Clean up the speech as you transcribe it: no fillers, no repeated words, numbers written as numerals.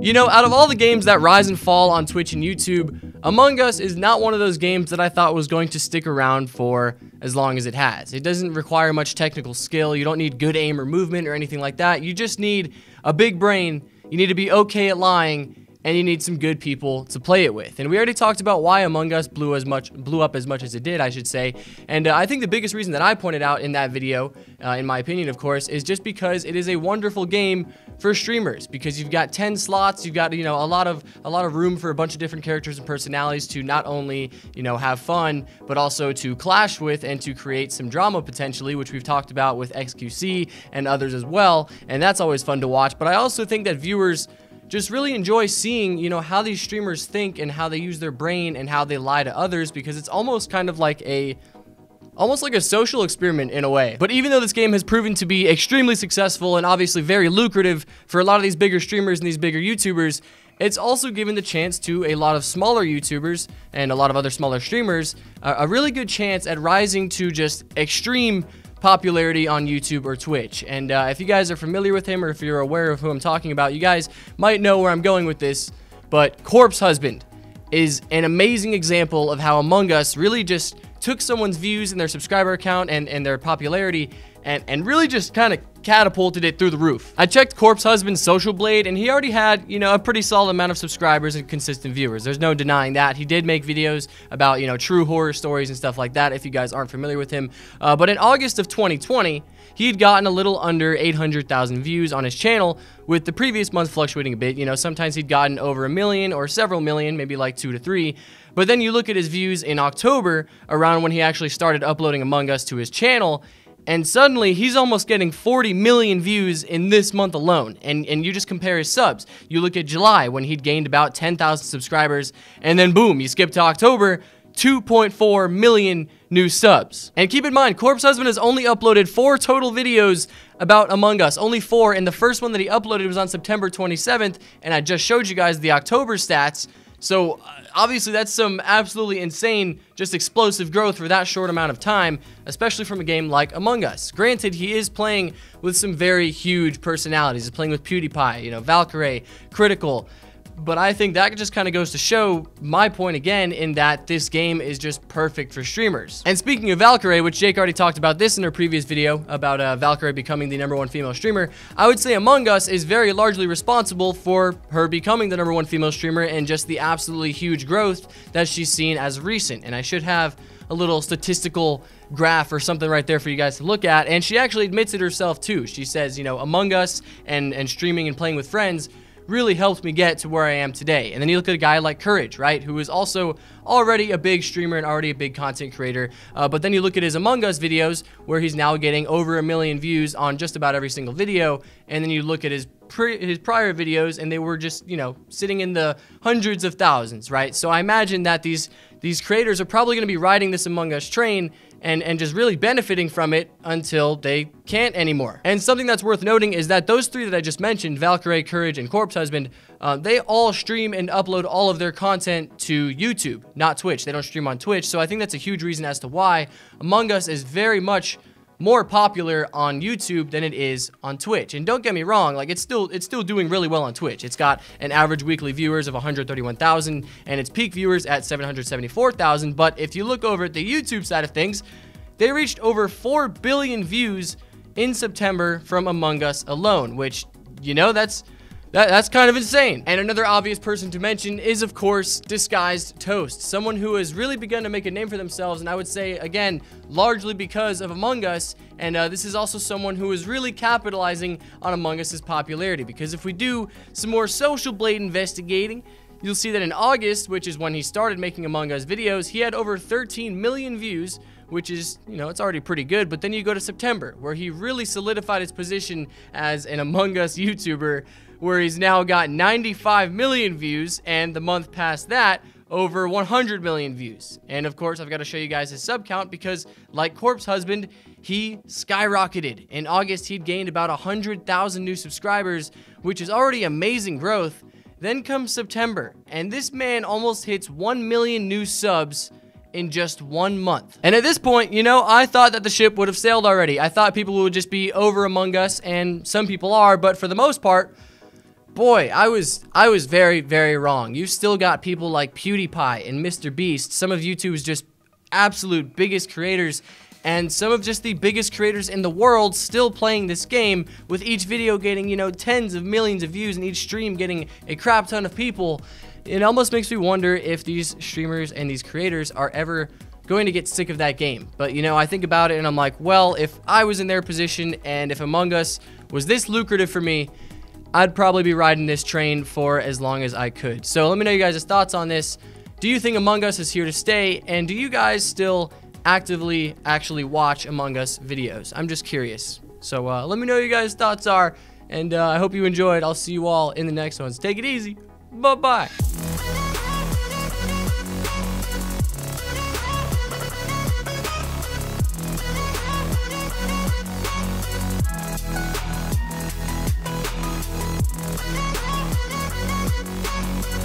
You know, out of all the games that rise and fall on Twitch and YouTube, Among Us is not one of those games that I thought was going to stick around for as long as it has. It doesn't require much technical skill. You don't need good aim or movement or anything like that. You just need a big brain. You need to be okay at lying, and you need some good people to play it with. And we already talked about why Among Us blew up as much as it did, I should say. And I think the biggest reason that I pointed out in that video, in my opinion, of course, is just because it is a wonderful game for streamers, because you've got 10 slots, you've got, you know, a lot of room for a bunch of different characters and personalities to not only, you know, have fun, but also to clash with and to create some drama potentially, which we've talked about with XQC and others as well. And that's always fun to watch. But I also think that viewers just really enjoy seeing, you know, how these streamers think and how they use their brain and how they lie to others, because it's almost kind of like a social experiment in a way. But even though this game has proven to be extremely successful and obviously very lucrative for a lot of these bigger streamers and these bigger YouTubers, it's also given the chance to a lot of smaller YouTubers and a lot of other smaller streamers a really good chance at rising to just extreme popularity on YouTube or Twitch. And if you guys are familiar with him, or if you're aware of who I'm talking about, you guys might know where I'm going with this. But Corpse Husband is an amazing example of how Among Us really just took someone's views and their subscriber count and their popularity and really just kind of catapulted it through the roof. I checked Corpse Husband's social blade, and he already had, you know, a pretty solid amount of subscribers and consistent viewers. There's no denying that. He did make videos about, you know, true horror stories and stuff like that, if you guys aren't familiar with him. But in August of 2020, he'd gotten a little under 800,000 views on his channel, with the previous month fluctuating a bit. You know, sometimes he'd gotten over 1 million or several million, maybe like 2 to 3. But then you look at his views in October, around when he actually started uploading Among Us to his channel, and suddenly he's almost getting 40 million views in this month alone. And you just compare his subs. You look at July, when he'd gained about 10,000 subscribers, and then boom, you skip to October, 2.4 million new subs. And keep in mind, Corpse Husband has only uploaded 4 total videos about Among Us. Only 4, and the first one that he uploaded was on September 27th, and I just showed you guys the October stats. So obviously that's some absolutely insane, just explosive growth for that short amount of time, especially from a game like Among Us. Granted, he is playing with some very huge personalities. He's playing with PewDiePie, you know, Valkyrae, Critical. But I think that just kind of goes to show my point again, in that this game is just perfect for streamers. And speaking of Valkyrae, which Jake already talked about this in her previous video about Valkyrae becoming the #1 female streamer, I would say Among Us is very largely responsible for her becoming the #1 female streamer and just the absolutely huge growth that she's seen as recent. And I should have a little statistical graph or something right there for you guys to look at. And she actually admits it herself too. She says, you know, Among Us and streaming and playing with friends really helped me get to where I am today. And then you look at a guy like Courage, right, who is also already a big streamer and already a big content creator, but then you look at his Among Us videos, where he's now getting over 1 million views on just about every single video, and then you look at his prior videos, and they were just, you know, sitting in the hundreds of thousands, right? So I imagine that these creators are probably going to be riding this Among Us train and just really benefiting from it until they can't anymore. And something that's worth noting is that those 3 that I just mentioned, Valkyrae, Courage, and Corpse Husband, they all stream and upload all of their content to YouTube, not Twitch. They don't stream on Twitch, so I think that's a huge reason as to why Among Us is very much more popular on YouTube than it is on Twitch. And don't get me wrong, like it's still doing really well on Twitch. It's got an average weekly viewers of 131,000 and its peak viewers at 774,000. But if you look over at the YouTube side of things, they reached over 4 billion views in September from Among Us alone, which, you know, that's kind of insane. And another obvious person to mention is, of course, Disguised Toast, someone who has really begun to make a name for themselves, and I would say, again, largely because of Among Us. And this is also someone who is really capitalizing on Among Us's popularity, because if we do some more social blade investigating, you'll see that in August, which is when he started making Among Us videos, he had over 13 million views, which is, you know, it's already pretty good. But then you go to September, where he really solidified his position as an Among Us YouTuber, where he's now got 95 million views, and the month past that, over 100 million views. And of course, I've got to show you guys his sub count, because like Corpse Husband, he skyrocketed. In August, he'd gained about 100,000 new subscribers, which is already amazing growth. Then comes September, and this man almost hits 1 million new subs in just 1 month. And at this point, you know, I thought that the ship would have sailed already. I thought people would just be over Among Us, and some people are, but for the most part, boy, I was very, very wrong. You still got people like PewDiePie and Mr. Beast, some of YouTube's just absolute biggest creators, and some of just the biggest creators in the world still playing this game, with each video getting, you know, tens of millions of views and each stream getting a crap ton of people. It almost makes me wonder if these streamers and these creators are ever going to get sick of that game. But, you know, I think about it and I'm like, well, if I was in their position and if Among Us was this lucrative for me, I'd probably be riding this train for as long as I could. So let me know you guys' thoughts on this. Do you think Among Us is here to stay? And do you guys still actively actually watch Among Us videos? I'm just curious. So let me know what you guys' thoughts are. And I hope you enjoyed. I'll see you all in the next ones. Take it easy. Bye-bye.